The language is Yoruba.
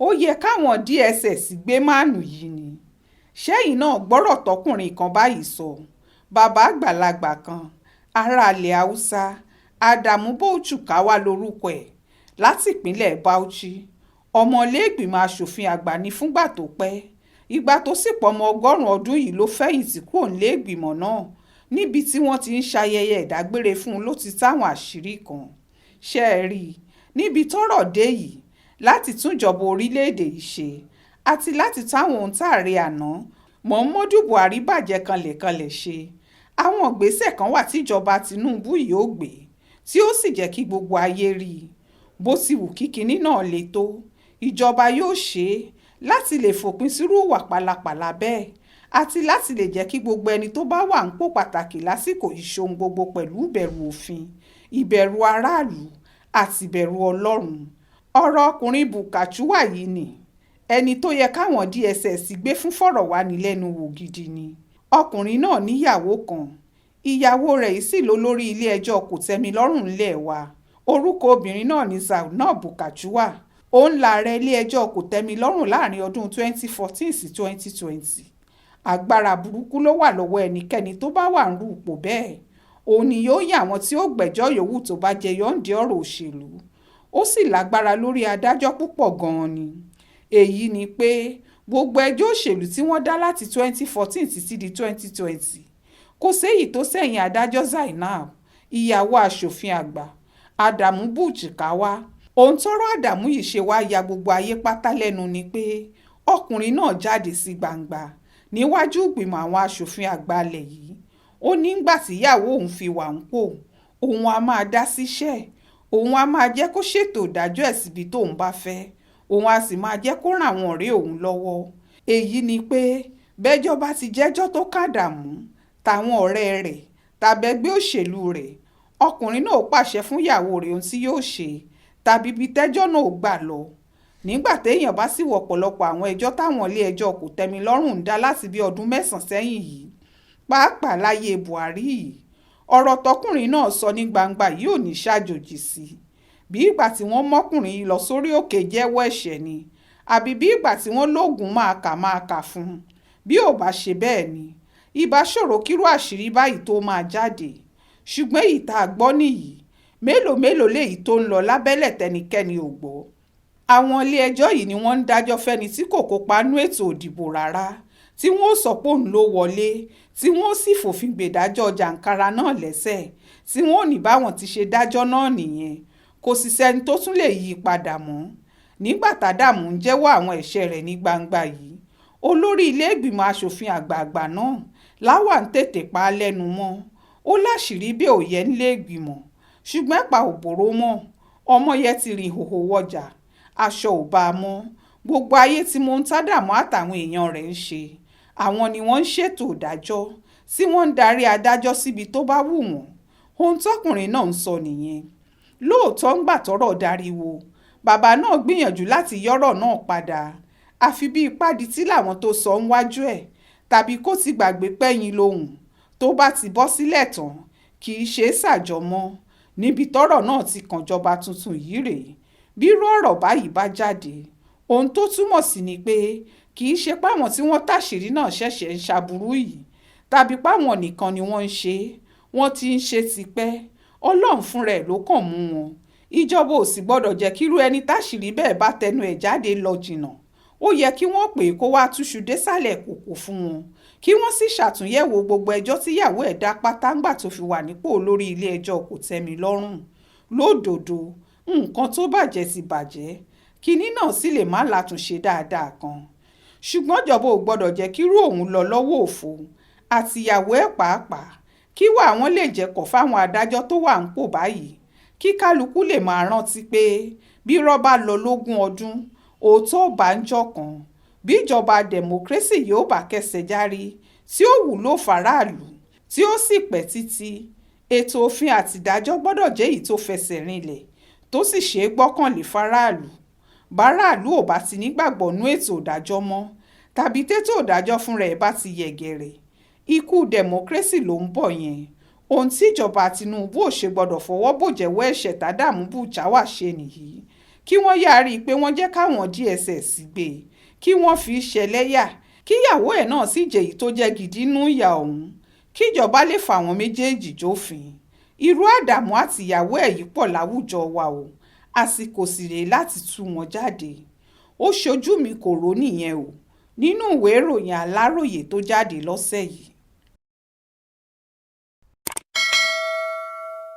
ó yẹ káwọn DSS gbé Maanu yìí ni. Ṣẹ́yìn náà gbọ́rọ̀ tọkùnrin kan báyìí sọ. Bàbá àgbàlagbà kan ará ilẹ̀ Haúsá Adamu Bauchukawa lórúkọ ẹ̀ láti ìpínlẹ̀ Bauchi. Ọmọlẹ́gbìmọ̀ aṣòfin àgbà ní fúngbà tó pẹ́. Ìgbà tó sì pọmọ 100 ọdún yìí ló fẹ̀yìntì kúrò nílé-ìgbìmọ̀ náà. Níbi tí wọ́n ti ń ṣayẹyẹ ìdágbére fún un ló ti táwọn àṣírí kan. Ṣé ẹ rí i níbi tọ́rọ̀ dé yìí láti túnjọba orílẹ̀-èdè yìí ṣe àti láti táwọn ohun táàrí àná Muhammadu Buhari bàjẹ́ kanlẹ̀kanlẹ̀ ṣe. Àwọn ìgbésẹ̀ kan wà tíjọba Tinubu yìí ó gbé tí ó sì jẹ́ kí gbogbo ayé rí i. Bó ti wù kí kinní náà le tó, ìjọba yóò ṣe é láti lè fòpin sírú ìwà pálapàla bẹ́ẹ̀ àti láti lè jẹ́ kí gbogbo ẹni tó bá wà nípò pàtàkì lásìkò ìṣohun gbogbo pẹ̀lú ìbẹ̀rù òfin, ìbẹ̀rù aráàlú àti ìbẹ̀rù Ọlọ́run. Ọ̀rọ̀ ọkùnrin Bùkàchúwà yìí ni ẹni tó yẹ káwọn DSS gbé fún fọ̀rọ̀wánilẹ́nuwò gidi ni. Ọkùnrin náà níyàwó kan, ìyàwó rẹ̀ yìí sì lọ lórí ilé-ẹjọ́ kòtẹ́milọ́rùn ńlẹ̀ wa. Orúkọ obìnrin náà ní Zainab Bùkàchúwà. Òun láàrẹ ilé-ẹjọ́ kòtẹ́milọ́rùn láàrin ọdún 2014 sí 2020. Agbára burúkú ló wà lọ́wọ́ ẹnikẹ́ni tó bá wà ń rú ipò bẹ́ẹ̀. Òun ni yóò yàn àwọn tí ó gbẹ́jọ́ yòówù tó bá jẹyọ ǹdí ọ̀rọ̀ òṣèlú. Ó sì lágbára lórí adájọ́ púpọ̀ gan-an ni. Èyí ni pé gbogbo ẹjọ́ òṣèlú tí wọ́n dá láti 2014 títí di 2020 kò séyìí tó sẹ́yìn adájọ́ Zainab, ìyàwó aṣòfin àgbà Adamu Bauchukawa. Ohun tọ́rọ̀ Adamu yìí ṣe wá ya gbogbo ayé pátá lẹ́nu ni pé ọkùnrin náà jáde sí gbangba níwájú ìgbìmọ̀ àwọn aṣòfin àgbà ilẹ̀ yìí. Ó ní ńgbà tíyàwó òun fi wà ń pò, òun á máa dá síṣẹ́, òun á máa jẹ́ kó ṣètò ìdájọ́ ẹ̀ síbi tóun bá fẹ́, òun á sì máa jẹ́ kó ràn àwọn ọ̀rẹ́ òun lọ́wọ́. Èyí ni pé bẹ́jọ́ bá ti jẹ́jọ́ tó kàdàmú táwọn ọ̀rẹ́ rẹ̀ tàbẹ́gbẹ́ òṣèlú rẹ̀, ọkùnrin náà pàṣẹ fún ìyàwó rẹ̀ ohun tí yóò ṣe tàbí ibi tẹ́jọ́ náà ò gbà lọ. Nígbà téèyàn bá sì wọ ọ̀pọ̀lọpọ̀ àwọn ẹjọ́ táwọn ilé-ẹjọ́ kòtẹ́milọ́rùn ń dá láti bí ọdún 9 sẹ́yìn yìí, pàápàá láyé Buhari yìí, ọ̀rọ̀ tọkùnrin náà sọ ní gbangba yìí ò ní ṣàjòjì sí i. Bí ìgbà tí wọ́n mọ́kùnrin yìí lọ sórí òkè jẹ́wọ́ ẹ̀ṣẹ̀ ni, àbí bí ìgbà tí wọ́n lóògùn máa kà fún un. Bí ò bá ṣe bẹ́ẹ̀ ni, ìbá ṣòro kírú àṣírí báyìí tó máa jáde. Ṣùgbọ́n èyí tá a gbọ́ nìyí, mélòó léyìí tó ń lọ lábẹ́lẹ̀ tẹnikẹ́ni ò gbọ́. Àwọn ilé-ẹjọ́ yìí ni wọ́n ń dájọ́ fẹ́ni tí kò kópa nú ètò òdìbò rárá, tí wọ́n ó sọ pé òun ló wọlé, tí wọ́n ó sì fòfin gbèdájọ́ jàǹkàrà náà lẹ́sẹ̀, tí wọ́n ò ní báwọn ti ṣe dájọ́ náà nìyẹn. Kò sì sẹ́ni tó tún lè yí padà mọ́. Nígbà tÁdámù ń jẹ́wọ́ àwọn ẹ̀ṣẹ̀ rẹ̀ ní gbangba yìí, olórí ilé-ìgbìmọ̀ aṣòfin àgbààgbà náà láwà ń tètè pa á lẹ́nu mọ́. Ó láṣìírí bí òye nílé-ìgbìmọ̀, ṣùgbọ́n ẹ̀pà ò bòró mọ́. Ọmọ yẹn ti rìn hòhò wọjà, aṣọ ò bá a mọ́. Gbogbo ayé tí mo ń tÁdámù àtàwọn èèyàn rẹ̀ ń ṣe. Àwọn ni wọ́n ń ṣètò ìdájọ́ tí wọ́n ń darí adájọ́ síbi tó bá wù wọ́n. Ohun tọkùnrin náà ń sọ nìyẹn. Lóòótọ́ ńgbà tọ́rọ̀ dariwo, bàbá náà gbìyànjú láti yọ́rọ̀ náà padà. Àfi bí ìpàdítí làwọn tó sọ ń wájú ẹ̀, tàbí kó ti gbàgbé pẹ́yìn lóhùn. Tó bá ti bọ́ sílẹ̀ tán, kì í ṣe é ṣàjọmọ́. Níbi tọ́rọ̀ náà ti kànjọba tuntun yìí rèé. Bírú ọ̀rọ̀ báyìí bá jáde, ohun tó túmọ̀ sí ni pé kì í ṣe páwọn tí wọ́n táṣìírí náà ṣẹ̀ṣẹ̀ ń ṣaburú yìí, tàbí páwọn nìkan ni wọ́n ń ṣe é. Wọ́n ti ń ṣe tipẹ́. Ọlọ́run fúnra ẹ̀ ló kàn mú wọn. Ìjọba ò sì gbọ́dọ̀ jẹ́ kírú ẹni táṣìírí bẹ́ẹ̀ bá tẹnu ẹ̀ jáde lọ jìnnà. Ó yẹ kí wọ́n pè é kó wá túṣu désàlẹ̀ kòkò fún wọn, kí wọ́n sì ṣàtúnyẹ̀wò gbogbo ẹjọ́ tíyàwó ẹ̀ dá pátá ńgbà tó fi wà nípò olórí ilé-ẹjọ́ kòtẹ́milọ́rùn. Lódodo, nǹkan tó bàjẹ́ ti bàjẹ́, kinní náà sì lè má látúnṣe dáadáa kan. Ṣùgbọ́n ìjọba ò gbọ́dọ̀ jẹ́ kírú òun lọ lọ́wọ́ òfo, àtìyàwó ẹ̀ pàápàá, kí wà wọ́n lè jẹ́kọ̀ fáwọn adájọ́ tó wà ń pò báyìí, kí kálukú lè máa rántí pé bí irọ́ bá lọ lógún ọdún, òótọ́ ò bá ń jọ̀kan. Bí ìjọba democracy yóò bá kẹsẹ̀ járí, tí ó wúlò fáráàlú, tí ó sì pẹ́ títí, ètò òfin àtìdájọ́ gbọ́dọ̀ jẹ́ èyí tó fẹsẹ̀ rinlẹ̀, tó sì ṣe é gbọ́kànlé fáráàlú. Báráàlú ò bá ti nígbàgbọ́ nú ètò ìdájọ́ mọ́, tàbí tètò ìdájọ́ fúnra ẹ̀ bá ti yẹ̀gẹ̀rẹ̀, ikú democracy ló ń bọ̀ yẹn. Ohun tí ìjọba Tinubu ò ṣe gbọ́dọ̀ fọwọ́ bòjẹ̀wọ́ ẹ̀ṣẹ̀ tÁdámù Bauchukawa ṣe nìyí. kí wọ́n yáa rí i pé wọ́n jẹ́ káwọn DSS gbé e kí wọ́n fi ṣẹlẹ́yà kíyàwó ẹ̀ náà sì jẹ́ èyí tó jẹ́ gidi nú ìyà ọ̀hún kíjọba lè fà wọ́n méjèèjì jófin. irú Àdàmú àtìyàwó ẹ̀ yìí pọ̀ láwùjọ wa o, àsìkò sì rèé láti tú wọn jáde. ó ṣojú mi kò rò nìyẹn o nínú ìwé ìròyìn Aláròyé tó jáde lọ́sẹ̀ yìí.